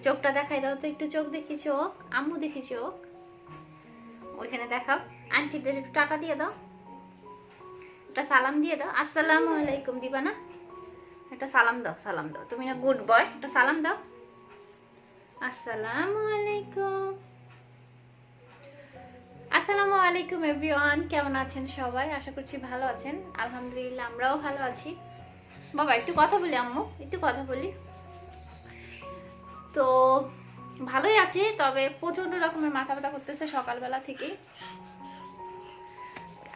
চোখটা দেখাই দাও তো একটু, চোখ দেখি, চোখ আম্মু দেখি, চোখ ওইখানে দেখাও। আন্টিদের একটু টাটা দিয়ে দাও, একটা সালাম দিয়ে দাও। আসসালামু আলাইকুম দিবা না? একটা সালাম দাও, সালাম দাও, তুমি না গুড বয়, একটা সালাম দাও। আসসালামু আলাইকুম। আসসালামু আলাইকুম এভরিওয়ান, কেমন আছেন সবাই? আশা করছি ভালো আছেন। আলহামদুলিল্লাহ আমরাও ভালো আছি। বাবা একটু কথা বলি, আম্মু একটু কথা বলি। তো ভালোই আছি, তবে প্রচন্ড রকমের মাথা ব্যথা করতেছে সকালবেলা থেকে।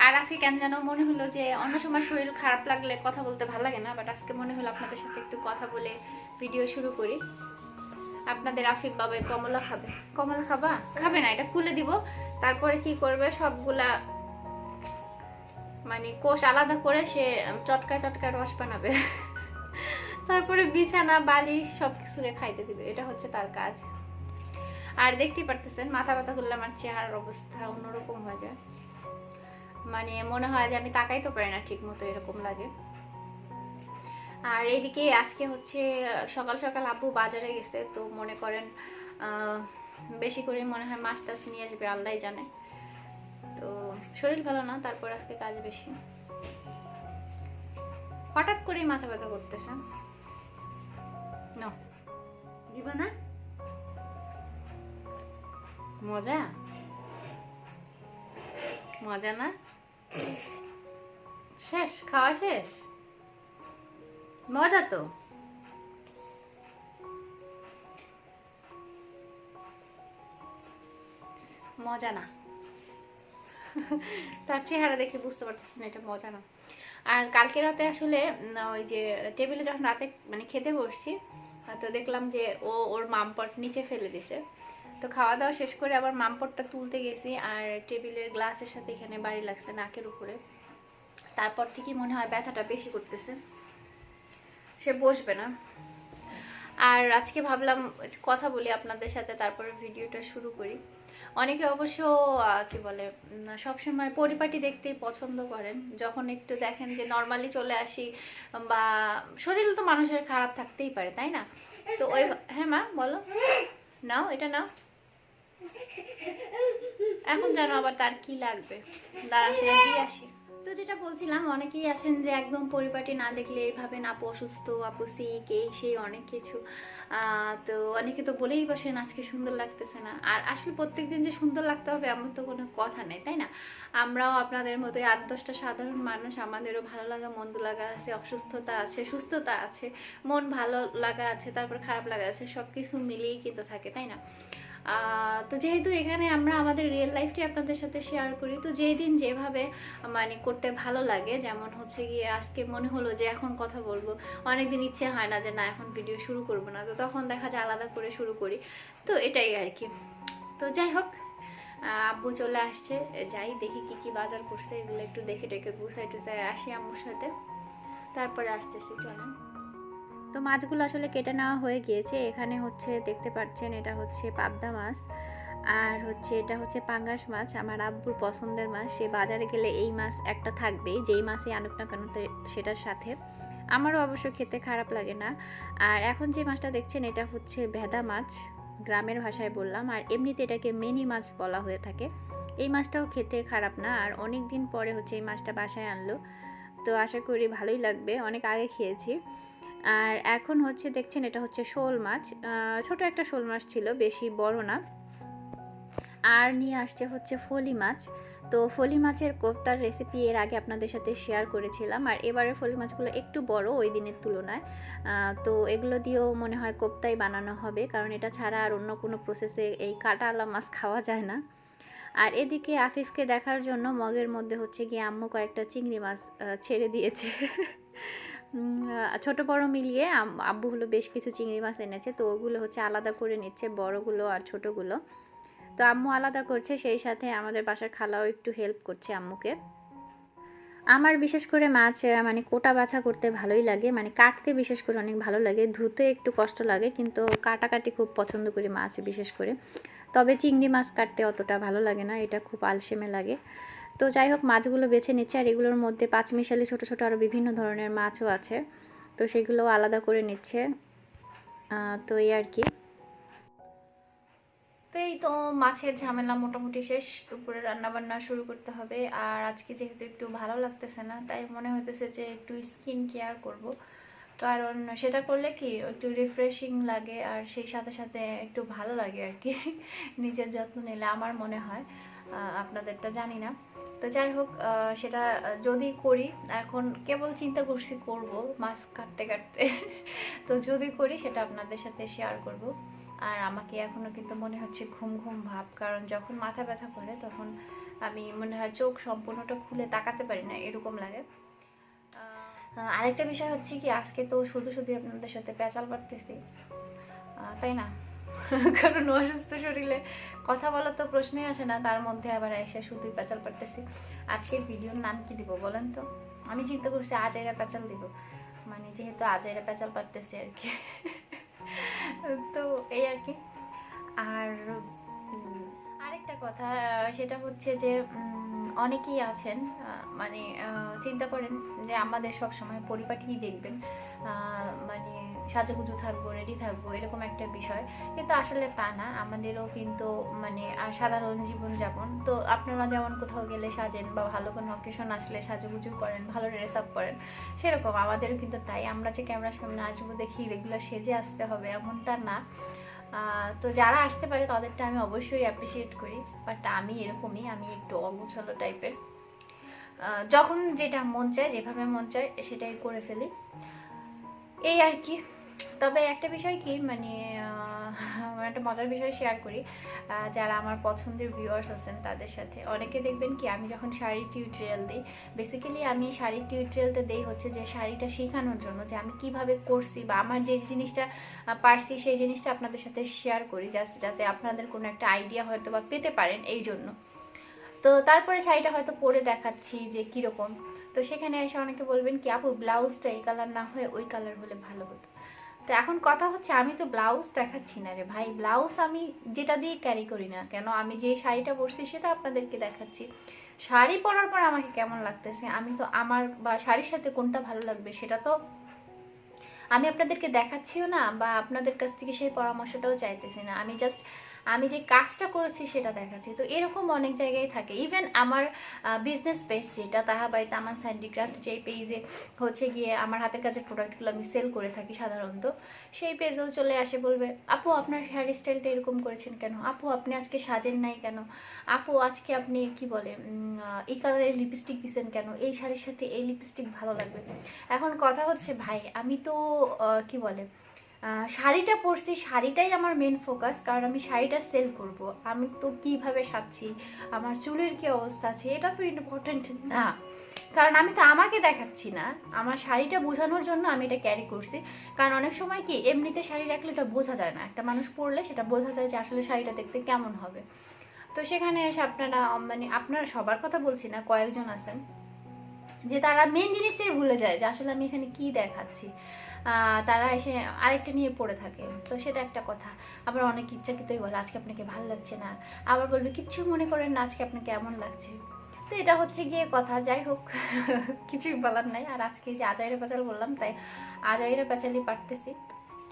আর আজকে কেন যেন মনে হলো যে অন্য সময় শরীর খারাপ লাগলে কথা বলতে ভালো লাগে না, বাট আজকে মনে হলো আপনাদের সাথে একটু কথা বলে ভিডিও শুরু করি। আপনাদের আফিফ বাবা কমলা খাবে। কমলা খাবা? খাবে না, এটা খুলে দিব। তারপরে কি করবে, সবগুলা মানে কোষ আলাদা করে সে চটকায় চটকায় রস বানাবে। তারপরে বিছানা বালিশ সবকিছু খাইতে দিবে, এটা হচ্ছে তার কাজ। আর দেখতেই পারতেছেন মাথা ব্যথা করলে আমার চেহারার অবস্থা অন্যরকম হয়ে যায়, মানে মনে হয় যে আমি তাকাইতে পারি না ঠিক মতো, এরকম লাগে। আর এইদিকে আজকে হচ্ছে সকাল সকাল আব্বু বাজারে গেছে, তো মনে করেন বেশি করে মনে হয় মাছ টাছ নিয়ে আসবে, আল্লাহ জানে। তো শরীর ভালো না, তারপর আজকে কাজ বেশি। হঠাৎ করেই মাথা ব্যথা করতেছে। দিবা না? মজা মজা না? শেষ খাওয়া শেষ? মজা তো। মজা না। তার চেহারা দেখে বুঝতে পারতেছেন এটা মজা না। আর কালকে রাতে আসলে ওই যে টেবিলে যখন রাতে মানে খেতে বসছি, তো দেখলাম যে ওর মামপট নিচে ফেলে দিছে। তো খাওয়া দাওয়া শেষ করে আবার মামপটটা তুলতে গেছি, আর টেবিলের গ্লাসের সাথে এখানে বাড়ি লাগছে নাকের উপরে। তারপর থেকে মনে হয় ব্যথাটা বেশি করতেছে, সে বসবে না। আর আজকে ভাবলাম কথা বলি আপনাদের সাথে, তারপরে ভিডিওটা শুরু করি। অনেকে অবশ্য কি বলে সবসময় পরিপাটি দেখতেই পছন্দ করেন, যখন একটু দেখেন যে নর্মালি চলে আসি, বা শরীর তো মানুষের খারাপ থাকতেই পারে, তাই না? তো ওই, হ্যাঁ মা বলো, নাও এটা নাও। এখন জানো আবার তার কি লাগবে, দাঁড়া সেটা দিয়ে আসি। তো যেটা বলছিলাম, অনেকেই আছেন যে একদম পরিপাটি না দেখলে এইভাবে আপু অসুস্থ, আপু সিক, এই সেই অনেক কিছু। তো অনেকে তো বলেই বসেন আজকে সুন্দর লাগতেছে না। আর আসলে প্রত্যেকদিন যে সুন্দর লাগতে হবে এমন তো কোনো কথা নেই, তাই না? আমরাও আপনাদের মতোই 8-10টা সাধারণ মানুষ, আমাদেরও ভালো লাগা মন্দ লাগা আছে, অসুস্থতা আছে, সুস্থতা আছে, মন ভালো লাগা আছে, তারপর খারাপ লাগা আছে, সব কিছু মিলিয়েই কিন্তু থাকে, তাই না? তো যেহেতু এখানে আমরা আমাদের রিয়েল লাইফটি আপনাদের সাথে শেয়ার করি, তো যেই দিন যেভাবে মানে করতে ভালো লাগে, যেমন হচ্ছে গিয়ে আজকে মনে হলো যে এখন কথা বলবো, অনেকদিন ইচ্ছে হয় না যে না এখন ভিডিও শুরু করবো না, তো তখন দেখা যায় আলাদা করে শুরু করি। তো এটাই আর কি। তো যাই হোক, আব্বু চলে আসছে, যাই দেখি কি কি বাজার করছে, এগুলো একটু দেখে টেকে গুছাই টুসাই আসি আম্মুর সাথে, তারপরে আসতেছি, চলেন। তো মাছগুলো আসলে কেটে নেওয়া হয়ে গিয়েছে। এখানে হচ্ছে দেখতে পাচ্ছেন এটা হচ্ছে পাবদা মাছ, আর হচ্ছে এটা হচ্ছে পাঙ্গাস মাছ, আমার আব্বুর পছন্দের মাছ। সে বাজারে গেলে এই মাছ একটা থাকবেই, যেই মাছই আনুক না কেন সেটার সাথে। আমারও অবশ্য খেতে খারাপ লাগে না। আর এখন যে মাছটা দেখছেন এটা হচ্ছে ভেদা মাছ, গ্রামের ভাষায় বললাম, আর এমনিতে এটাকে মিনি মাছ বলা হয়ে থাকে। এই মাছটাও খেতে খারাপ না, আর অনেক দিন পরে হচ্ছে এই মাছটা বাসায় আনলো, তো আশা করি ভালোই লাগবে, অনেক আগে খেয়েছি। আর এখন হচ্ছে দেখছেন এটা হচ্ছে শোল মাছ, ছোট একটা শোল মাছ ছিল, বেশি বড় না। আর নিয়ে আসছে হচ্ছে ফলি মাছ। তো ফলি মাছের কোফতার রেসিপি এর আগে আপনাদের সাথে শেয়ার করেছিলাম, আর এবারের ফলি মাছগুলো একটু বড় ওই দিনের তুলনায়। তো এগুলো দিয়েও মনে হয় কোফতাই বানানো হবে, কারণ এটা ছাড়া আর অন্য কোনো প্রসেসে এই কাঁটাওয়ালা মাছ খাওয়া যায় না। আর এদিকে আফিফকে দেখার জন্য মগের মধ্যে হচ্ছে গিয়ে আম্মু কয়েকটা চিংড়ি মাছ ছেড়ে দিয়েছে। ছোট বড় মিলিয়ে আব্বু হলো বেশ কিছু চিংড়ি মাছ এনেছে, তো ওগুলো হচ্ছে আলাদা করে নিচ্ছে, বড়গুলো আর ছোটগুলো। তো আম্মু আলাদা করছে, সেই সাথে আমাদের বাসার খালাও একটু হেল্প করছে আম্মুকে। আমার বিশেষ করে মাছ মানে কোটা বাছা করতে ভালোই লাগে, মানে কাটতে বিশেষ করে অনেক ভালো লাগে, ধুতে একটু কষ্ট লাগে, কিন্তু কাটাকাটি খুব পছন্দ করি মাছ বিশেষ করে। তবে চিংড়ি মাছ কাটতে অতটা ভালো লাগে না, এটা খুব আলসেমে লাগে। তো যাই হোক মাছগুলো বেছে নিচ্ছে, আর এগুলোর মধ্যে পাঁচমিশালি ছোট ছোট আরও বিভিন্ন ধরনের মাছও আছে, তো সেগুলো আলাদা করে নিচ্ছে। তো এই আর কি। তো এই তো মাছের ঝামেলা মোটামুটি শেষ, দুপুরে রান্না বান্না শুরু করতে হবে। আর আজকে যেহেতু একটু ভালো লাগতেছে না, তাই মনে হইতেছে যে একটু স্কিন কেয়ার করব, কারণ সেটা করলে কি একটু রিফ্রেশিং লাগে আর সেই সাথে সাথে একটু ভালো লাগে আর কি নিজের যত্ন নিলে আমার মনে হয়, আপনাদেরটা জানি না। তো যাই হোক, সেটা যদি করি, এখন কেবল চিন্তা করছি করব মাছ কাটতে কাটতে তো যদি করি সেটা আপনাদের সাথে শেয়ার করব। আর আমাকে এখনো কিন্তু মনে হচ্ছে ঘুম ঘুম ভাব, কারণ যখন মাথা ব্যথা করে তখন আমি মনে হয় চোখ সম্পূর্ণটা খুলে তাকাতে পারি না, এরকম লাগে। আরেকটা বিষয় হচ্ছে কি, আজকে তো শুধু শুধু আপনাদের সাথে পেঁচাল পারতেছি, তাই না? কারণ অসুস্থ শরীরে কথা বলা তো প্রশ্নই আসে না, তার মধ্যে আবার এসে শুধুই পেঁচাল পারতেছি। আজকের ভিডিওর নাম কি দিব বলেন তো? আমি চিন্তা করছি আজাইরা পেঁচাল দিব, মানে যেহেতু আজাইরা পেঁচাল পারতেছি আর কি তো এই আর কি। আর আরেকটা কথা, সেটা হচ্ছে যে অনেকেই আছেন মানে চিন্তা করেন যে আমাদের সব সময় পরিপাটিই দেখবেন, মানে সাজুগুজু থাকবো, রেডি থাকবো, এরকম একটা বিষয়, কিন্তু আসলে তা না। আমাদেরও কিন্তু মানে সাধারণ জীবনযাপন, তো আপনারা যেমন কোথাও গেলে সাজেন বা ভালো কোনো অকেশন আসলে সাজুগুজু করেন, ভালো ড্রেস আপ করেন, সেরকম আমাদেরও কিন্তু তাই। আমরা যে ক্যামেরার সামনে আসবো দেখি রেগুলার সেজে আসতে হবে এমনটা না। তো যারা আসতে পারে তাদেরটা আমি অবশ্যই অ্যাপ্রিসিয়েট করি, বাট আমি এরকমই, আমি একটু অগোছালো টাইপের। যখন যেটা মন চায়, যেভাবে মন চায় সেটাই করে ফেলি, এই আর কি। তবে একটা বিষয় কি, মানে একটা মজার বিষয় শেয়ার করি, যারা আমার পছন্দের ভিউয়ার্স আছেন তাদের সাথে। অনেকে দেখবেন কি, আমি যখন শাড়ি টিউটোরিয়াল দিই, বেসিক্যালি আমি শাড়ির টিউটোরিয়ালটা দিই হচ্ছে যে শাড়িটা শেখানোর জন্য, যে আমি কিভাবে করছি বা আমার যে জিনিসটা পারছি সেই জিনিসটা আপনাদের সাথে শেয়ার করি, জাস্ট যাতে আপনাদের কোনো একটা আইডিয়া হয়তো বা পেতে পারেন এই জন্য। তো তারপরে শাড়িটা হয়তো পরে দেখাচ্ছি যে কীরকম, তো সেখানে এসে অনেকে বলবেন কি, আপু ব্লাউজটা এই কালার না হয়ে ওই কালার হলে ভালো হতো। তো এখন কথা হচ্ছে, আমি তো ব্লাউজ দেখাচ্ছি না রে ভাই, ব্লাউজ আমি যেটা দিয়ে ক্যারি করি না কেন, আমি যে শাড়িটা পরছি সেটা আপনাদেরকে দেখাচ্ছি। শাড়ি পরার পর আমাকে কেমন লাগতেছে, আমি তো আমার বা শাড়ির সাথে কোনটা ভালো লাগবে সেটা তো আমি আপনাদেরকে দেখাচ্ছিও না, বা আপনাদের কাছ থেকে সেই পরামর্শটাও চাইতেছি না। আমি জাস্ট আমি যে কাজটা করেছি সেটা দেখাচ্ছি। তো এরকম অনেক জায়গায় থাকে, ইভেন আমার বিজনেস পেজ যেটা তাহা বাই তামান হ্যান্ডিক্রাফট, যেই পেজে হচ্ছে গিয়ে আমার হাতের কাজের প্রোডাক্টগুলো আমি সেল করে থাকি সাধারণত, সেই পেজেও চলে আসে বলবে, আপু আপনার হেয়ার স্টাইলটা এরকম করেছেন কেন, আপু আপনি আজকে সাজেন নাই কেন, আপু আজকে আপনি কি বলে এই কালারের লিপস্টিক দিচ্ছেন কেন, এই শাড়ির সাথে এই লিপস্টিক ভালো লাগবে। এখন কথা হচ্ছে ভাই, আমি তো কি বলে শাড়িটা পরছি, শাড়িটাই আমার মেন ফোকাস, কারণ আমি শাড়িটা সেল করব। আমি তো কিভাবে সাজছি, আমার চুলের কি অবস্থা আছে, এটা তো ইম্পর্টেন্ট না, কারণ আমি তো আমাকে দেখাচ্ছি না, আমার শাড়িটা বোঝানোর জন্য আমি এটা ক্যারি করছি। কারণ অনেক সময় কি এমনিতে শাড়ি রাখলে এটা বোঝা যায় না, একটা মানুষ পরলে সেটা বোঝা যায় যে আসলে শাড়িটা দেখতে কেমন হবে। তো সেখানে এসে আপনারা মানে আপনারা সবার কথা বলছি না, কয়েকজন আছেন যে তারা মেন জিনিসটাই ভুলে যায় যে আসলে আমি এখানে কি দেখাচ্ছি, তারা এসে আরেকটা নিয়ে পড়ে থাকে। তো সেটা একটা কথা। আবার অনেক ইচ্ছাকৃতই বলে আজকে আপনাকে ভালো লাগছে না, আবার বলবে কিচ্ছু মনে করেন না আজকে আপনাকে এমন লাগছে। তো এটা হচ্ছে গিয়ে কথা, যাই হোক কিছুই বলার নাই। আর আজকে যে আজাইরা পেঁচাল বললাম, তাই আজাইরা পেঁচালই পারতেছি।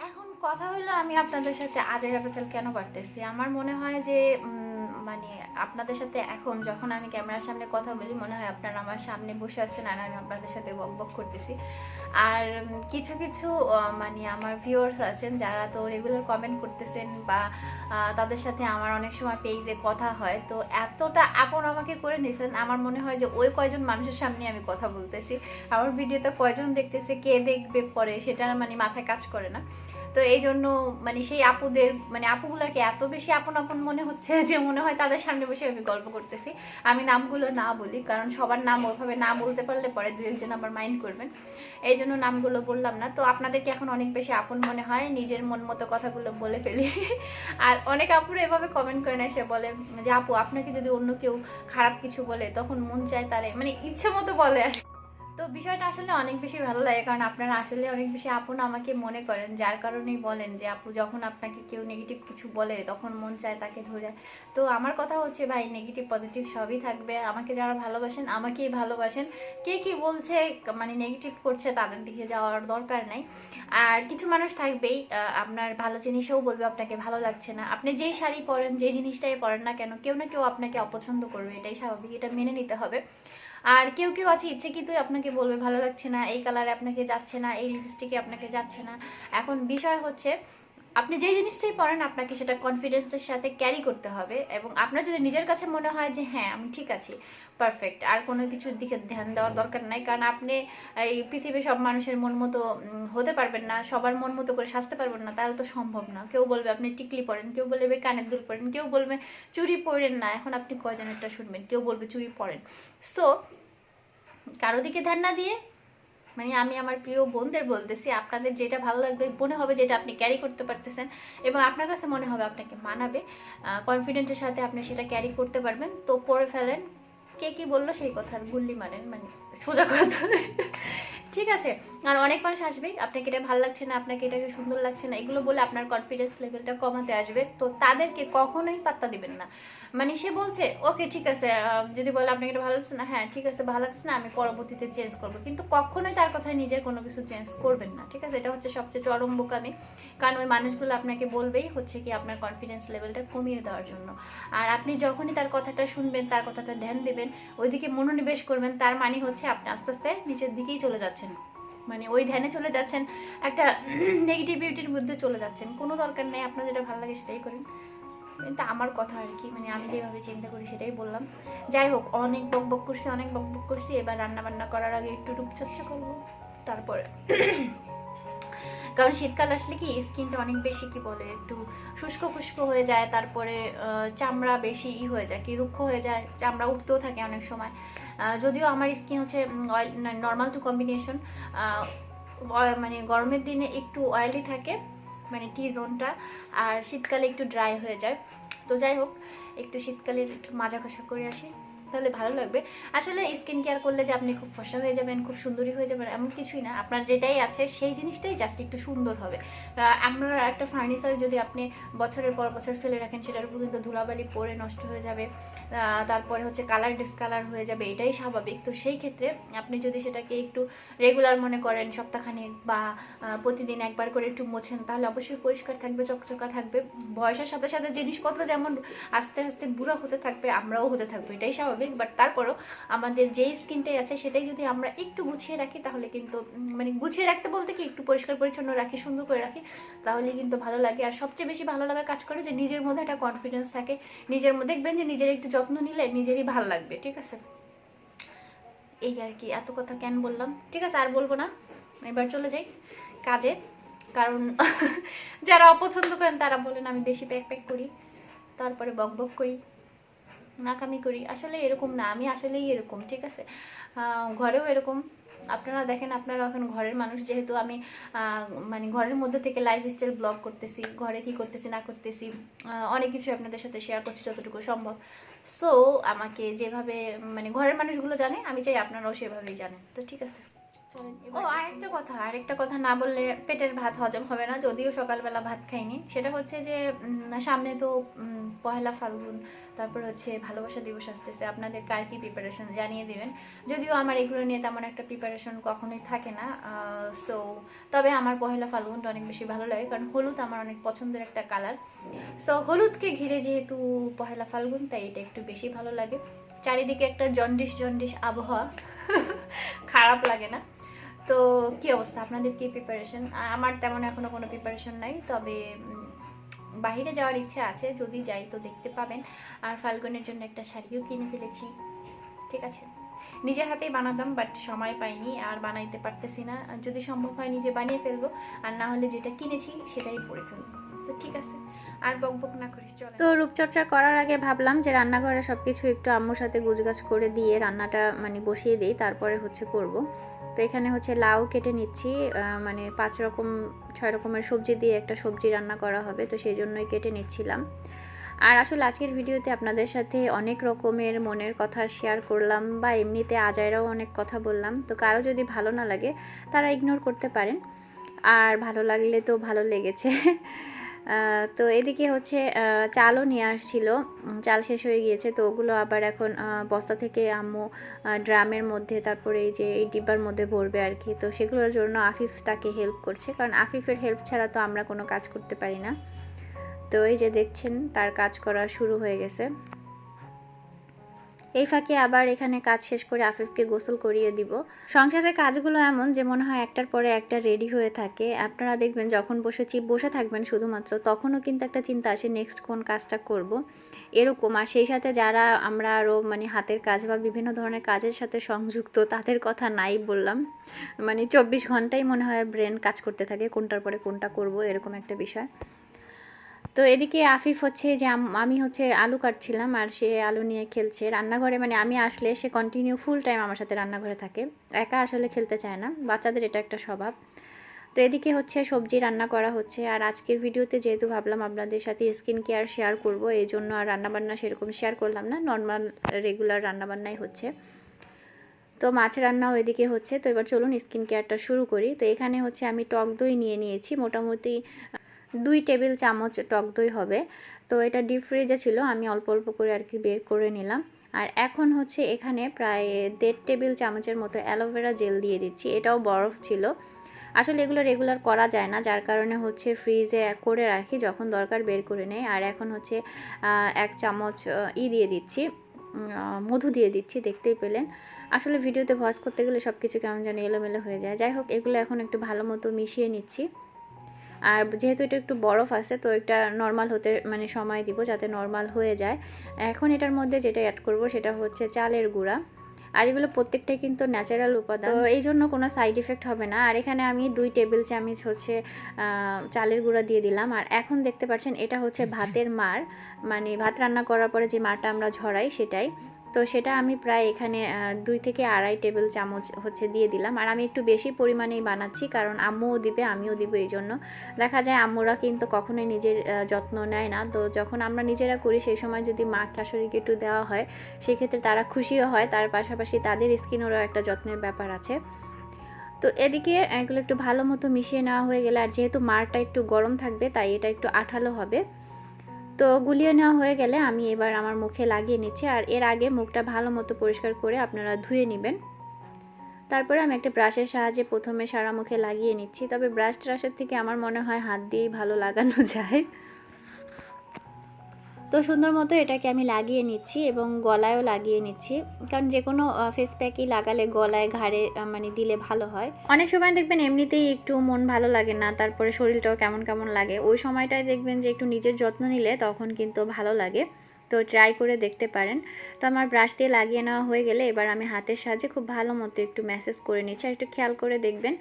এখন কথা হলো, আমি আপনাদের সাথে আজাইরা পেঁচাল কেন পারতেছি, আমার মনে হয় যে মানে আপনাদের সাথে এখন যখন আমি ক্যামেরার সামনে কথা বলি, মনে হয় আপনারা আমার সামনে বসে আছেন আর আমি আপনাদের সাথে বক বক করতেছি। আর কিছু কিছু মানে আমার ভিউয়ার্স আছেন যারা তো রেগুলার কমেন্ট করতেছেন, বা তাদের সাথে আমার অনেক সময় পেজে কথা হয়, তো এতটা আপন আমাকে করে নিয়েছেন, আমার মনে হয় যে ওই কয়জন মানুষের সামনে আমি কথা বলতেছি, আমার ভিডিওতে কয়জন দেখতেছে, কে দেখবে পরে, সেটা মানে মাথায় কাজ করে না। তো এই জন্য মানে সেই আপুদের মানে আপুগুলাকে এত বেশি আপন আপন মনে হচ্ছে যে মনে হয় তাদের সামনে বসে আমি গল্প করতেছি। আমি নামগুলো না বলি, কারণ সবার নাম ওইভাবে না বলতে পারলে পরে দু একজন আবার মাইন্ড করবেন, এই জন্য নামগুলো বললাম না। তো আপনাদেরকে এখন অনেক বেশি আপন মনে হয়, নিজের মন মতো কথাগুলো বলে ফেলি। আর অনেক আপুরা এভাবে কমেন্ট করে না, সে বলে যে আপু আপনাকে যদি অন্য কেউ খারাপ কিছু বলে তখন মন চায় তাহলে মানে ইচ্ছে মতো বলে। তো বিষয়টা আসলে অনেক বেশি ভালো লাগে, কারণ আপনারা আসলে অনেক বেশি আপন আমাকে মনে করেন, যার কারণেই বলেন যে আপু যখন আপনাকে কেউ নেগেটিভ কিছু বলে তখন মন চায় তাকে ধরে। তো আমার কথা হচ্ছে ভাই, নেগেটিভ পজিটিভ সবই থাকবে। আমাকে যারা ভালোবাসেন আমাকেই ভালোবাসেন। কে কি বলছে, মানে নেগেটিভ করছে, তাদের দিকে যাওয়ার দরকার নাই। আর কিছু মানুষ থাকবেই আপনার ভালো জিনিসেও বলবে আপনাকে ভালো লাগছে না। আপনি যেই শাড়ি পরেন, যে জিনিসটাই পরেন না কেন, কেউ না কেউ আপনাকে অপছন্দ করবে, এটাই স্বাভাবিক, এটা মেনে নিতে হবে। আর কেউ কেউ আছে ইচ্ছাকৃতই আপনাকে বলবে ভালো লাগছে না, এই কালারে আপনাকে যাচ্ছে না, এই লিপস্টিকে আপনাকে যাচ্ছে না। এখন বিষয় হচ্ছে আপনি যে জিনিসটাই পড়েন আপনাকে সেটা কনফিডেন্সের সাথে ক্যারি করতে হবে, এবং আপনার যদি নিজের কাছে মনে হয় যে হ্যাঁ আমি ঠিক আছি, পারফেক্ট, আর কোনো কিছুর দিকে ধ্যান দেওয়ার দরকার নাই। কারণ আপনি এই পৃথিবীর সব মানুষের মন মতো হতে পারবেন না, সবার মন মতো করে সাজতে পারবেন না, তাহলে তো সম্ভব না। কেউ বলবে আপনি টিকলি পরেন, কেউ বলবে কানের দুল পরেন, কেউ বলবে চুড়ি পরেন না। এখন আপনি কয়জনেরটা শুনবেন? কেউ বলবে চুড়ি পরেন। সো কারো দিকে ধ্যান না দিয়ে, মানে আমি আমার প্রিয় বোনদের বলতেছি, আপনাদের যেটা ভালো লাগবে, মনে হবে যেটা আপনি ক্যারি করতে পারতেছেন এবং আপনার কাছে মনে হবে আপনাকে মানাবে, কনফিডেন্টের সাথে আপনি সেটা ক্যারি করতে পারবেন, তো পরে ফেলেন। কে কি বললো সেই কথার গুল্লি মারেন, মানে সোজা কথা। ঠিক আছে? আর অনেক মানুষ আসবে, আপনাকে এটা ভালো লাগছে না, আপনাকে এটাকে সুন্দর লাগছে না, এগুলো বলে আপনার কনফিডেন্স লেভেলটা কমাতে আসবে। তো তাদেরকে কখনোই পাত্তা দিবেন না। মানে সে বলছে ওকে ঠিক আছে, যদি বলে আপনাকে এটা ভালো লাগছে না, হ্যাঁ ঠিক আছে ভালো লাগছে না, আমি পরবর্তীতে চেঞ্জ করবো, কিন্তু কখনোই তার কথায় নিজের কোনো কিছু চেঞ্জ করবেন না। ঠিক আছে? এটা হচ্ছে সবচেয়ে চরম বোকামি, কারণ ওই মানুষগুলো আপনাকে বলবেই হচ্ছে কি আপনার কনফিডেন্স লেভেলটা কমিয়ে দেওয়ার জন্য। আর আপনি যখনই তার কথাটা শুনবেন, তার কথাটা ধ্যান দেবেন, ওইদিকে মনোনিবেশ করবেন, তার মানে হচ্ছে আপনি আস্তে আস্তে নিচের দিকেই চলে যাচ্ছেন, মানে ওই ধ্যানে চলে যাচ্ছেন, একটা নেগেটিভিটির মধ্যে চলে যাচ্ছেন। কোনো দরকার নেই, আপনার যেটা ভালো লাগে সেটাই করেন। কিন্তু আমার কথা আর কি, মানে আমি যেভাবে চিন্তা করি সেটাই বললাম। যাই হোক, অনেক বকবক করছি, অনেক বকবক করছি। এবার রান্না বান্না করার আগে একটু রূপচর্চা করবো, তারপরে কারণ শীতকাল আসলে কি স্কিনটা অনেক বেশি কি বলে একটু শুষ্ক ফুস্ক হয়ে যায়, তারপরে চামড়া বেশি হয়ে যায়, কি রুক্ষ হয়ে যায়, চামড়া উঠতেও থাকে অনেক সময়। যদিও আমার স্কিন হচ্ছে অয়েল নর্মাল টু কম্বিনেশন, মানে গরমের দিনে একটু অয়েলি থাকে, মানে টি জোনটা, আর শীতকালে একটু ড্রাই হয়ে যায়। তো যাই হোক, একটু শীতকালে একটু মাজা কষা করে আসি, তাহলে ভালো লাগবে। আসলে স্কিন কেয়ার করলে যে আপনি খুব ফর্সা হয়ে যাবেন, খুব সুন্দরী হয়ে যাবেন, এমন কিছুই না। আপনার যেটাই আছে সেই জিনিসটাই জাস্ট একটু সুন্দর হবে। আপনার একটা ফার্নিচার যদি আপনি বছরের পর বছর ফেলে রাখেন, সেটার উপর কিন্তু ধুলাবালি পরে নষ্ট হয়ে যাবে, তারপরে হচ্ছে কালার ডিসকালার হয়ে যাবে, এটাই স্বাভাবিক। তো সেই ক্ষেত্রে আপনি যদি সেটাকে একটু রেগুলার মনে করেন, সপ্তাহখানেক বা প্রতিদিন একবার করে একটু মোছেন, তাহলে অবশ্যই পরিষ্কার থাকবে, চকচকা থাকবে। বয়সের সাথে সাথে জিনিসপত্র যেমন আস্তে আস্তে বুড়া হতে থাকবে, আমরাও হতে থাকবো, এটাই স্বাভাবিক। বাট তারপরও আমাদের যেই স্কিনটাই আছে সেটাই যদি আমরা একটু গুছিয়ে রাখি, তাহলে কিন্তু মানে গুছিয়ে রাখতে বলতে কি একটু পরিষ্কার পরিচ্ছন্ন রাখি, সুন্দর করে রাখি, তাহলে কিন্তু ভালো লাগে। আর সবচেয়ে বেশি ভালো লাগা কাজ করে যে নিজের মধ্যে একটা কনফিডেন্স থাকে, নিজের মধ্যে দেখবেন যে নিজের একটু যত্ন নিলে নিজেরই ভালো লাগবে। ঠিক আছে? এই আর কি, এত কথা কেন বললাম? ঠিক আছে, আর বলবো না, এবার চলে যাই কাজে। কারণ যারা অপছন্দ করেন তারা বলেন আমি বেশি প্যাক প্যাক করি, তারপরে বক বক করি, নাকামি করি। আসলে এরকম না, আমি আসলেই এরকম। ঠিক আছে? ঘরেও এরকম। আপনারা দেখেন, আপনারা এখন ঘরের মানুষ, যেহেতু আমি মানে ঘরের মধ্যে থেকে লাইফস্টাইল ব্লগ করতেছি, ঘরে কি করতেছি না করতেছি অনেক কিছু আপনাদের সাথে শেয়ার করছি যতটুকু সম্ভব। সো আমাকে যেভাবে মানে ঘরের মানুষগুলো জানে, আমি চাই আপনারাও সেভাবেই জানেন। তো ঠিক আছে, ও আরেকটা কথা না বললে পেটের ভাত হজম হবে না, যদিও সকালবেলা ভাত খাইনি। সেটা হচ্ছে যে সামনে তো পহেলা ফাল্গুন, তারপর হচ্ছে ভালোবাসা দিবস আসতেছে। আপনাদের কার কি প্রিপারেশন জানিয়ে দিবেন। যদিও আমার এগুলো নিয়ে তেমন একটা প্রিপারেশন কখনোই থাকে না। সো তবে আমার পহেলা ফাল্গুনটা অনেক বেশি ভালো লাগে, কারণ হলুদ আমার অনেক পছন্দের একটা কালার। সো হলুদকে ঘিরে যেহেতু পহেলা ফাল্গুন, তাই এটা একটু বেশি ভালো লাগে। চারিদিকে একটা জন্ডিস জন্ডিস আবহাওয়া, খারাপ লাগে না। তো কি অবস্থা আপনাদের, কি প্রিপারেশন? আমার তেমন এখনো কোনো প্রিপারেশন নাই, তবে বাইরে যাওয়ার ইচ্ছা আছে, যদি যাই তো দেখতে পাবেন। আর ফাল্গুনের জন্য একটা শাড়িও কিনে ফেলেছি। ঠিক আছে? নিজের হাতেই বানাতাম, বাট সময় পাইনি আর বানাইতে পারতেছি না। যদি সম্ভব হয় নিজে বানিয়ে ফেলবো, আর না হলে যেটা কিনেছি সেটাই পরে ফেলবো। তো ঠিক আছে, আর বকবক না করিস, চল। তো রূপচর্চা করার আগে ভাবলাম যে রান্নাঘরে সবকিছু একটু আম্মুর সাথে গুছগাছ করে দিয়ে রান্নাটা মানে বসিয়ে দিই, তারপরে হচ্ছে করব। তো এখানে হচ্ছে লাউ কেটে নিচ্ছি, মানে 5 রকম 6 রকমের সবজি দিয়ে একটা সবজি রান্না করা হবে, তো সেই জন্যই কেটে নিচ্ছিলাম। আর আসলে আজকের ভিডিওতে আপনাদের সাথে অনেক রকমের মনের কথা শেয়ার করলাম, বা এমনিতে আজাইরাও অনেক কথা বললাম। তো কারো যদি ভালো না লাগে তারা ইগনোর করতে পারেন, আর ভালো লাগলে তো ভালো লেগেছে। তো এদিকে হচ্ছে চালও নিয়ে আসছিল, চাল শেষ হয়ে গিয়েছে, তো ওগুলো আবার এখন বস্তা থেকে আম্মু ড্রামের মধ্যে, তারপরে এই যে এই ডিব্বার মধ্যে ভরবে আর কি। তো সেগুলোর জন্য আফিফ তাকে হেল্প করছে, কারণ আফিফের হেল্প ছাড়া তো আমরা কোনো কাজ করতে পারি না। তো এই যে দেখছেন তার কাজ করা শুরু হয়ে গেছে। এই ফাঁকে আবার এখানে কাজ শেষ করে আফিফকে গোসল করিয়ে দিব। সংসারের কাজগুলো এমন যে মনে হয় একটার পরে একটা রেডি হয়ে থাকে। আপনারা দেখবেন যখন বসে থাকবেন শুধুমাত্র, তখনও কিন্তু একটা চিন্তা আসে নেক্সট কোন কাজটা করব, এরকম। আর সেই সাথে যারা আমরা আরও মানে হাতের কাজ বা বিভিন্ন ধরনের কাজের সাথে সংযুক্ত, তাদের কথা নাই বললাম। মানে 24 ঘন্টাই মনে হয় ব্রেন কাজ করতে থাকে, কোনটার পরে কোনটা করব, এরকম একটা বিষয়। তো এদিকে আফিফ হচ্ছে যে আমি হচ্ছে আলু কাটছিলাম, আর সে আলু নিয়ে খেলছে রান্নাঘরে। মানে আমি আসলে সে কন্টিনিউ ফুল টাইম আমার সাথে রান্নাঘরে থাকে, একা আসলে খেলতে চায় না, বাচ্চাদের এটা একটা স্বভাব। তো এদিকে হচ্ছে সবজি রান্না করা হচ্ছে। আর আজকের ভিডিওতে যেহেতু ভাবলাম আপনাদের সাথে স্কিন কেয়ার শেয়ার করব, এই জন্য আর রান্নাবান্না সেরকম শেয়ার করলাম না, নর্মাল রেগুলার রান্নাবান্নাই হচ্ছে। তো মাছ রান্নাও এদিকে হচ্ছে। তো এবার চলুন স্কিন কেয়ারটা শুরু করি। তো এখানে হচ্ছে আমি টক দই নিয়ে নিয়েছি, মোটামুটি 2 টেবিল চামচ টক দই হবে। তো এটা ডিপ ফ্রিজে ছিল, আমি অল্প অল্প করে আর কি বের করে নিলাম। আর এখন হচ্ছে এখানে প্রায় 1.5 টেবিল চামচের মতো অ্যালোভেরা জেল দিয়ে দিচ্ছি, এটাও বরফ ছিল। আসলে এগুলো রেগুলার করা যায় না, যার কারণে হচ্ছে ফ্রিজে করে রাখি, যখন দরকার বের করে নেই। আর এখন হচ্ছে 1 চামচ দিয়ে দিচ্ছি, মধু দিয়ে দিচ্ছি, দেখতেই পেলেন। আসলে ভিডিওতে ভয়েস করতে গেলে সব কিছু কেমন যেন এলোমেলো হয়ে যায়। যাই হোক, এগুলো এখন একটু ভালো মতো মিশিয়ে নিচ্ছি। আর যেহেতু এটা একটু বরফ আছে, তো এটা নর্মাল হতে মানে সময় দিব যাতে নর্মাল হয়ে যায়। এখন এটার মধ্যে যেটা অ্যাড করব সেটা হচ্ছে চালের গুঁড়া। আর এগুলো প্রত্যেকটাই কিন্তু ন্যাচারাল উপাদান, তো এই জন্য কোনো সাইড ইফেক্ট হবে না। আর এখানে আমি 2 টেবিল চামচ হচ্ছে চালের গুঁড়া দিয়ে দিলাম। আর এখন দেখতে পাচ্ছেন এটা হচ্ছে ভাতের মার, মানে ভাত রান্না করার পরে যে মারটা আমরা ঝরাই সেটাই। তো সেটা আমি প্রায় এখানে 2 থেকে 2.5 টেবিল চামচ হচ্ছে দিয়ে দিলাম। আর আমি একটু বেশি পরিমাণেই বানাচ্ছি, কারণ আম্মুও দিবে আমিও দিব, এই জন্য। দেখা যায় আম্মুরা কিন্তু কখনোই নিজের যত্ন নেয় না, তো যখন আমরা নিজেরা করি সেই সময় যদি মা শাশুড়িকে একটু দেওয়া হয়, সেক্ষেত্রে তারা খুশিও হয়, তার পাশাপাশি তাদের স্কিনেরও একটা যত্নের ব্যাপার আছে। তো এদিকে এগুলো একটু ভালো মতো মিশিয়ে নেওয়া হয়ে গেলে, আর যেহেতু মারটা একটু গরম থাকবে তাই এটা একটু আঠালো হবে। তো গুলিয়ে নেওয়া হয়ে গেলে আমি এবার আমার মুখে লাগিয়ে নিচ্ছি। আর এর আগে মুখটা ভালো মতো পরিষ্কার করে আপনারা ধুয়ে নেবেন। তারপরে আমি একটা ব্রাশের সাহায্যে প্রথমে সারা মুখে লাগিয়ে নিচ্ছি, তবে ব্রাশ ট্রাশের থেকে আমার মনে হয় হাত দিয়েই ভালো লাগানো যায়। তো সুন্দর মতো এটাকে আমি লাগিয়ে নিচ্ছি এবং গলায়ও লাগিয়ে নিচ্ছি, কারণ যে কোনো ফেস প্যাকই লাগালে গলায় ঘাড়ে মানে দিলে ভালো হয়। অনেক সময় দেখবেন এমনিতেই একটু মন ভালো লাগে না, তারপরে শরীরটাও কেমন কেমন লাগে, ওই সময়টায় দেখবেন যে একটু নিজের যত্ন নিলে তখন কিন্তু ভালো লাগে। তো ট্রাই করে দেখতে পারেন। তো আমার ব্রাশ দিয়ে লাগিয়ে নেওয়া হয়ে গেলে এবার আমি হাতের সাহায্যে খুব ভালো মতো একটু ম্যাসেজ করে নিচ্ছি। আর একটু খেয়াল করে দেখবেন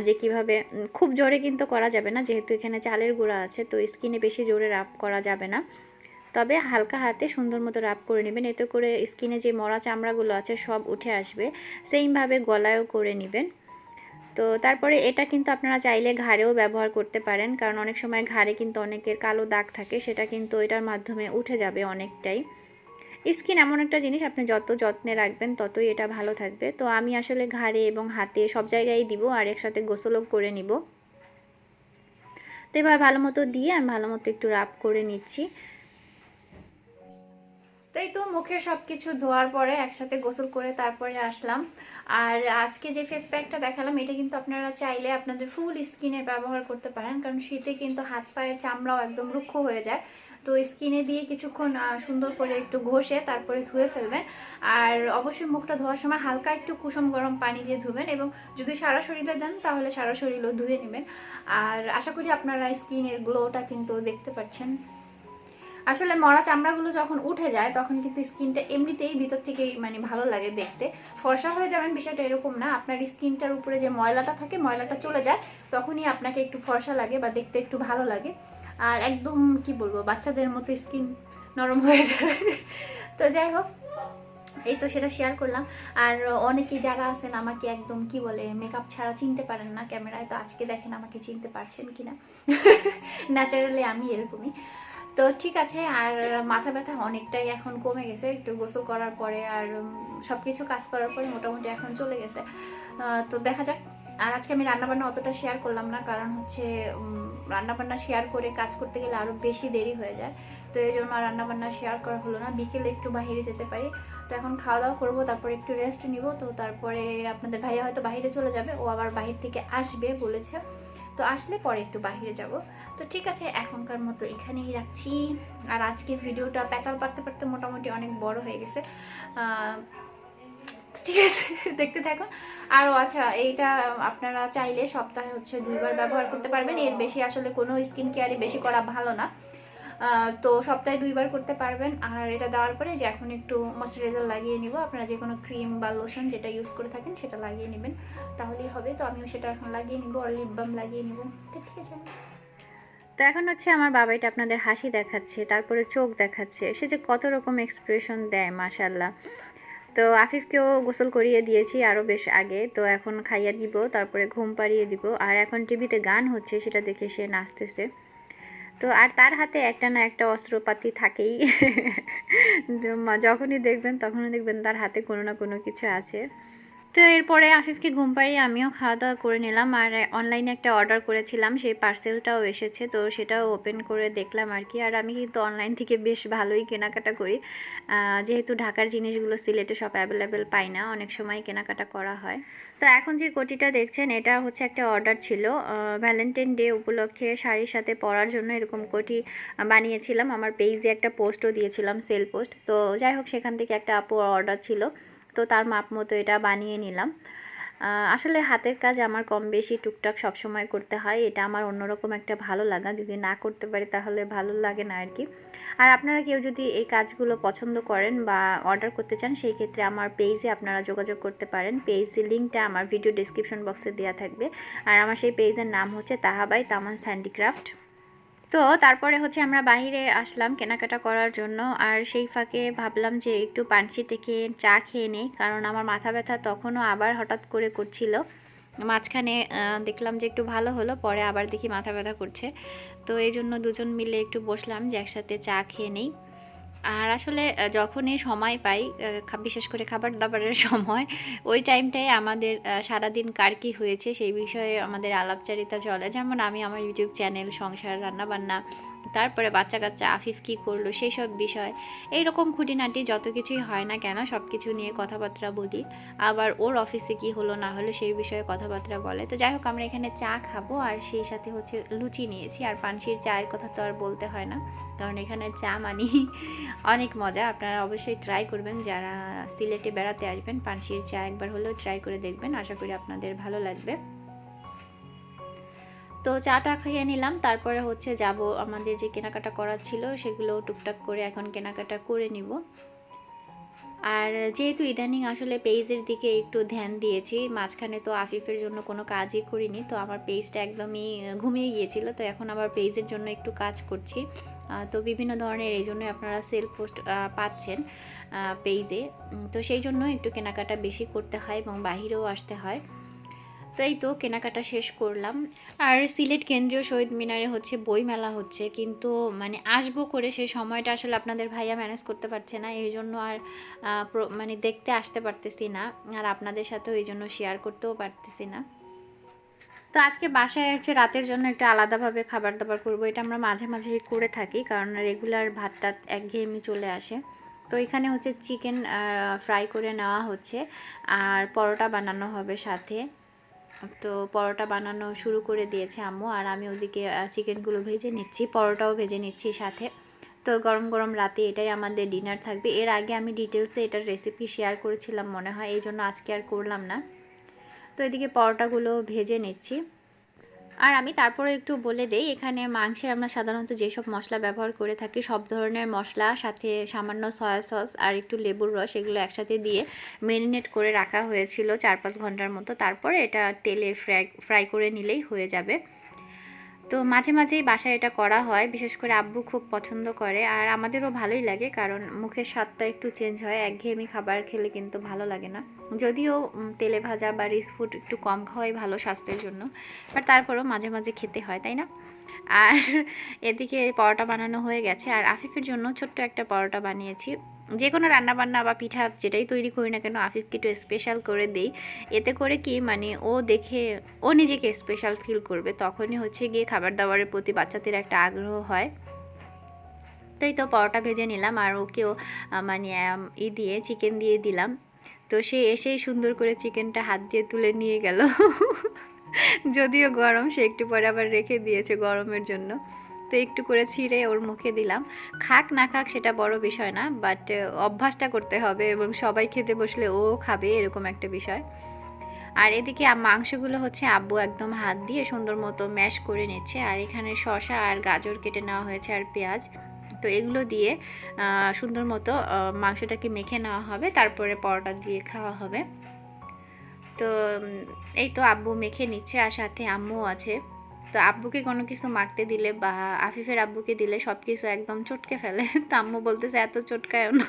যে কিভাবে, খুব জোরে কিন্তু করা যাবে না, যেহেতু এখানে চালের গুঁড়া আছে, তো স্কিনে বেশি জোরে রাব করা যাবে না, তবে হালকা হাতে সুন্দর মতো রাব করে নেবেন, এতে করে স্কিনে যে মরা চামড়াগুলো আছে সব উঠে আসবে। সেইমভাবে গলায়ও করে নেবেন। তো তারপরে এটা কিন্তু আপনারা চাইলে ঘাড়েও ব্যবহার করতে পারেন, কারণ অনেক সময় ঘাড়ে কিন্তু অনেকের কালো দাগ থাকে, সেটা কিন্তু এটার মাধ্যমে উঠে যাবে অনেকটাই। স্কিন এমন একটা জিনিস, আপনি যত যত্নে রাখবেন ততই এটা ভালো থাকবে। তো আমি আসলে ঘাড়ে এবং হাতে সব জায়গায় দিব, আর একসাথে গোসলও করে নিব। তো এবার ভালো মতো দিয়ে আমি ভালো মতো একটু রাব করে নিচ্ছি। তাই তো মুখের সবকিছু ধোয়ার পরে একসাথে গোসল করে তারপরে আসলাম। আর আজকে যে ফেস প্যাকটা দেখালাম এটা কিন্তু আপনারা চাইলে আপনাদের ফুল স্কিনে ব্যবহার করতে পারেন, কারণ শীতে কিন্তু হাত পায়ের চামড়াও একদম রুক্ষ হয়ে যায়। তো স্কিনে দিয়ে কিছুক্ষণ সুন্দর করে একটু ঘষে তারপরে ধুয়ে ফেলবেন। আর অবশ্যই মুখটা ধোয়ার সময় হালকা একটু কুসুম গরম পানি দিয়ে ধুবেন, এবং যদি সারা শরীরে দেন তাহলে সারা শরীরও ধুয়ে নেবেন। আর আশা করি আপনারা স্কিনের গ্লোটা কিন্তু দেখতে পাচ্ছেন। আসলে মরা চামড়াগুলো যখন উঠে যায় তখন কিন্তু স্কিনটা এমনিতেই ভিতর থেকেই মানে ভালো লাগে দেখতে, ফর্সা হয়ে যাবেন বিষয়টা এরকম না, আপনার স্কিনটার উপরে যে ময়লাটা থাকে ময়লাটা চলে যায়, তখনই আপনাকে একটু ফর্সা লাগে বা দেখতে একটু ভালো লাগে। আর একদম কি বলবো, বাচ্চাদের মতো স্কিন নরম হয়ে যায়। তো যাই হোক, এই তো সেটা শেয়ার করলাম। আর অনেকেই যারা আছেন আমাকে একদম কি বলে মেকআপ ছাড়া চিনতে পারেন না ক্যামেরায়, তো আজকে দেখেন আমাকে চিনতে পারছেন কিনা। ন্যাচারালি আমি এরকমই। তো তো ঠিক আছে। আর মাথা ব্যথা অনেকটাই এখন কমে গেছে একটু গোসল করার পরে, আর সবকিছু কাজ করার পরে মোটামুটি এখন চলে গেছে। তো দেখা যাক। আর আজকে আমি রান্নাবান্না অতটা শেয়ার করলাম না, কারণ হচ্ছে রান্নাবান্না শেয়ার করে কাজ করতে গেলে আরও বেশি দেরি হয়ে যায়। তো এই জন্য আর রান্নাবান্না শেয়ার করা হলো না। বিকেলে একটু বাইরে যেতে পারি। তো এখন খাওয়া দাওয়া করবো, তারপরে একটু রেস্ট নিব। তো তারপরে আপনাদের ভাইয়া হয়তো বাইরে চলে যাবে, ও আবার বাহির থেকে আসবে বলেছে। তো আসলে পরে একটু বাইরে যাব। তো ঠিক আছে, এখনকার মতো এখানেই রাখছি। আর আজকের ভিডিওটা প্যাচাল পাততে পারতে মোটামুটি অনেক বড় হয়ে গেছে। ঠিক আছে, দেখতে থাকুন। আরও আচ্ছা, এইটা আপনারা চাইলে সপ্তাহে হচ্ছে 2বার ব্যবহার করতে পারবেন। এর বেশি আসলে কোনো স্কিন কেয়ারই বেশি করা ভালো না। তো সপ্তাহে 2বার করতে পারবেন। আর এটা দেওয়ার পরে যে এখন একটু ময়শ্চারাইজার লাগিয়ে নিব। আপনারা যে কোনো ক্রিম বা লোশন যেটা ইউজ করে থাকেন সেটা লাগিয়ে নেবেন, তাহলেই হবে। তো আমিও সেটা এখন লাগিয়ে নিব, আর লিপ বাম লাগিয়ে নিব। তো ঠিক আছে। তো এখন হচ্ছে আমার বাবা এটা আপনাদের হাসি দেখাচ্ছে, তারপরে চোখ দেখাচ্ছে। সে যে কত রকম এক্সপ্রেশন দেয় মাশাআল্লাহ। তো আফিফকেও গোসল করিয়ে দিয়েছি আরও বেশ আগে। তো এখন খাইয়ে দিব, তারপরে ঘুম পাড়িয়ে দিব। আর এখন টিভিতে গান হচ্ছে, সেটা দেখে সে নাচতেছে। তো আর তার হাতে একটা না একটা অস্ত্রপাতি থাকেই। যখনই দেখবেন তখনই দেখবেন তার হাতে কোনো না কোনো কিছু আছে। তো এরপরে আফিফকে ঘুম পাড়িয়ে আমিও খাওয়া দাওয়া করে নিলাম। আর অনলাইনে একটা অর্ডার করেছিলাম, সেই পার্সেলটাও এসেছে। তো সেটাও ওপেন করে দেখলাম আর কি। আর আমি কিন্তু অনলাইন থেকে বেশ ভালোই কেনাকাটা করি, যেহেতু ঢাকার জিনিসগুলো সিলেটে সব অ্যাভেলেবেল পাই না, অনেক সময় কেনাকাটা করা হয়। তো এখন যে কোটিটা দেখছেন এটা হচ্ছে একটা অর্ডার ছিল, ভ্যালেন্টাইন ডে উপলক্ষে শাড়ির সাথে পরার জন্য এরকম কোটি বানিয়েছিলাম। আমার পেজে একটা পোস্টও দিয়েছিলাম, সেল পোস্ট। তো যাই হোক, সেখান থেকে একটা আপু অর্ডার ছিল, তো তার মাপ মতো এটা বানিয়ে নিলাম। আসলে হাতের কাজ আমার কম বেশি টুকটাক সবসময় করতে হয়, এটা আমার অন্যরকম একটা ভালো লাগা। যদি না করতে পারি তাহলে ভালো লাগে না আর কি। আর আপনারা কেউ যদি এই কাজগুলো পছন্দ করেন বা অর্ডার করতে চান, সেই ক্ষেত্রে আমার পেজে আপনারা যোগাযোগ করতে পারেন। পেজের লিঙ্কটা আমার ভিডিও ডেসক্রিপশন বক্সে দেওয়া থাকবে। আর আমার সেই পেজের নাম হচ্ছে তাহাবাই তামান হ্যান্ডিক্রাফট। তো তারপরে হচ্ছে আমরা বাহিরে আসলাম কেনাকাটা করার জন্য। আর সেই ফাঁকে ভাবলাম যে একটু পানসি থেকে চা খেয়ে নেই, কারণ আমার মাথা ব্যথা তখনও আবার হঠাৎ করে করছিল। মাঝখানে দেখলাম যে একটু ভালো হলো, পরে আবার দেখি মাথা ব্যথা করছে। তো এই জন্য দুজন মিলে একটু বসলাম যে একসাথে চা খেয়ে নেই। আর আসলে যখনই সময় পাই, বিশেষ করে খাবার দাবারের সময়, ওই টাইমটায় আমাদের সারাদিন কার কী হয়েছে সেই বিষয়ে আমাদের আলাপচারিতা চলে। যেমন আমি আমার ইউটিউব চ্যানেল, সংসার, রান্নাবান্না, তারপরে বাচ্চা কাচ্চা, আফিফ কী করলো সেই সব বিষয়, এইরকম খুঁটিনাটি যত কিছুই হয় না কেন সব কিছু নিয়ে কথাবার্তা বলি। আবার ওর অফিসে কি হলো না হলো সেই বিষয়ে কথাবার্তা বলে। তো যাই হোক, আমরা এখানে চা খাবো, আর সেই সাথে হচ্ছে লুচি নিয়েছি। আর পানসির চায়ের কথা তো আর বলতে হয় না, কারণ এখানে চা মানি অনেক মজা। আপনারা অবশ্যই ট্রাই করবেন, যারা সিলেটে বেড়াতে আসবেন পানসির চা একবার হলেও ট্রাই করে দেখবেন, আশা করি আপনাদের ভালো লাগবে। তো চাটা খেয়ে নিলাম, তারপরে হচ্ছে যাব আমাদের যে কেনাকাটা করার ছিল সেগুলো টুকটাক করে এখন কেনাকাটা করে নিব। আর যেহেতু ইদানিং আসলে পেজের দিকে একটু ধ্যান দিয়েছি, মাঝখানে তো আফিফের জন্য কোনো কাজই করিনি, তো আমার পেজটা একদমই ঘুমিয়ে গিয়েছিল। তো এখন আবার পেজের জন্য একটু কাজ করছি। তো বিভিন্ন ধরনের এই জন্যই আপনারা সেল পোস্ট পাচ্ছেন পেজে। তো সেই জন্য একটু কেনাকাটা বেশি করতে হয় এবং বাহিরেও আসতে হয়। তো এই তো কেনাকাটা শেষ করলাম। আর সিলেট কেন্দ্রীয় শহীদ মিনারে হচ্ছে বই মেলা হচ্ছে, কিন্তু মানে আসবো করে সেই সময়টা আসলে আপনাদের ভাইয়া ম্যানেজ করতে পারছে না, এই জন্য আর মানে দেখতে আসতে পারতেছি না, আর আপনাদের সাথেও এই জন্য শেয়ার করতেও পারতেছি না। তো আজকে বাসায় হচ্ছে রাতের জন্য একটু আলাদাভাবে খাবার দাবার করবো, এটা আমরা মাঝে মাঝেই করে থাকি, কারণ রেগুলার ভাতটা একঘেয়েমি চলে আসে। তো এখানে হচ্ছে চিকেন ফ্রাই করে নেওয়া হচ্ছে, আর পরোটা বানানো হবে সাথে। তো পরোটা বানানো শুরু করে দিয়েছে আম্মু, আর আমি ওদিকে চিকেনগুলো ভেজে নিচ্ছি, পরোটাও ভেজে নিচ্ছি সাথে। তো গরম গরম রাতে এটাই আমাদের ডিনার থাকবে। এর আগে আমি ডিটেলসে এটার রেসিপি শেয়ার করেছিলাম মনে হয়, এই জন্য আজকে আর করলাম না। তো এদিকে পরোটাগুলো ভেজে নিচ্ছি। আর আমি তারপরে একটু বলে দেই, এখানে মাংসে আমরা সাধারণত যেসব মশলা ব্যবহার করে থাকি সব ধরনের মশলা, সাথে সামান্য সয়া সস আর একটু লেবুর রস, এগুলো একসাথে দিয়ে ম্যারিনেট করে রাখা হয়েছিল 4-5 ঘন্টার মতো। তারপরে এটা তেলে ফ্রাই করে নিলেই হয়ে যাবে। তো মাঝে মাঝেই বাসায় এটা করা হয়, বিশেষ করে আব্বু খুব পছন্দ করে, আর আমাদেরও ভালোই লাগে, কারণ মুখের স্বাদটা একটু চেঞ্জ হয়। একঘেয়েমি খাবার খেলে কিন্তু ভালো লাগে না, যদিও তেলে ভাজা বা রিচ ফুড একটু কম খাওয়াই ভালো স্বাস্থ্যের জন্য, বাট তারপরেও মাঝে মাঝে খেতে হয়, তাই না? আর এদিকে পরোটা বানানো হয়ে গেছে, আর আফিফের জন্য ছোট্ট একটা পরোটা বানিয়েছি। যে কোনো রান্নাবান্না বা পিঠা যেটাই তৈরি করি না কেন আফিফকে একটু স্পেশাল করে দেই। এতে করে কি মানে ও দেখে ও নিজেকে স্পেশাল ফিল করবে, তখনই হচ্ছে গিয়ে খাবার দাবারের প্রতি বাচ্চাদের একটা আগ্রহ হয়। তো এই তো পরোটা ভেজে নিলাম, আর ওকেও মানে দিয়ে চিকেন দিয়ে দিলাম। তো সে এসেই সুন্দর করে চিকেনটা হাত দিয়ে তুলে নিয়ে গেল। যদিও গরম, সে একটু পরে আবার রেখে দিয়েছে গরমের জন্য। তো একটু করে ছিঁড়ে ওর মুখে দিলাম। খাক না খাক সেটা বড় বিষয় না, বাট অভ্যাসটা করতে হবে এবং সবাই খেতে বসলে ও খাবে, এরকম একটা বিষয়। আর এদিকে মাংসগুলো হচ্ছে আব্বু একদম হাত দিয়ে সুন্দর মতো ম্যাশ করে নিচ্ছে, আর এখানে শসা আর গাজর কেটে নেওয়া হয়েছে আর পেঁয়াজ। তো এগুলো দিয়ে সুন্দর মতো মাংসটাকে মেখে নেওয়া হবে, তারপরে পরোটা দিয়ে খাওয়া হবে। তো এই তো আব্বু মেখে নিচ্ছে, আর সাথে আম্মুও আছে। তো আব্বুকে কোনো কিছু মাখতে দিলে বা আফিফের আব্বুকে দিলে সব কিছু একদম চটকে ফেলে। তো আম্মু বলতেছে এত চটকায়ও না,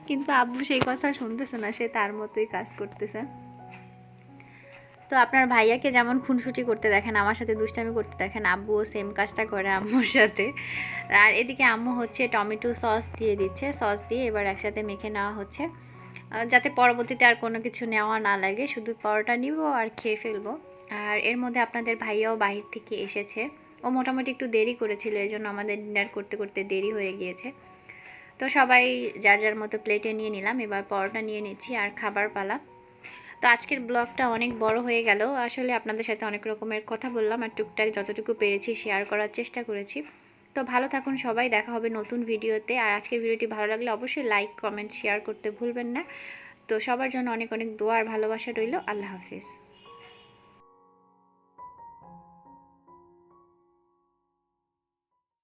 কিন্তু আব্বু সেই কথা শুনতেছে না, সে তার মতোই কাজ করতেছে। তো আপনার ভাইয়াকে যেমন খুনসুটি করতে দেখেন, আমার সাথে দুষ্টামি করতে দেখেন, আব্বুও সেম কাজটা করে আম্মুর সাথে। আর এদিকে আম্মু হচ্ছে টমেটো সস দিয়ে দিচ্ছে, সস দিয়ে এবার একসাথে মেখে নেওয়া হচ্ছে, যাতে পরবর্তীতে আর কোনো কিছু নেওয়া না লাগে, শুধু পরোটা নিব আর খেয়ে ফেলবো। আর এর মধ্যে আপনাদের ভাইয়াও বাহির থেকে এসেছে, ও মোটামুটি একটু দেরি করেছিল, এই জন্য আমাদের ডিনার করতে করতে দেরি হয়ে গিয়েছে। তো সবাই যার যার মতো প্লেটে নিয়ে নিলাম, এবার পরোটা নিয়ে নিচ্ছি আর খাবার পালা। তো আজকের ব্লগটা অনেক বড় হয়ে গেল, আসলে আপনাদের সাথে অনেক রকমের কথা বললাম, আর টুকটাক যতটুকু পেরেছি শেয়ার করার চেষ্টা করেছি। তো ভালো থাকুন সবাই, দেখা হবে নতুন ভিডিওতে। আর আজকের ভিডিওটি ভালো লাগলে অবশ্যই লাইক কমেন্ট শেয়ার করতে ভুলবেন না। তো সবার জন্য অনেক অনেক দোয়া আর ভালোবাসা রইল। আল্লাহ হাফিজ।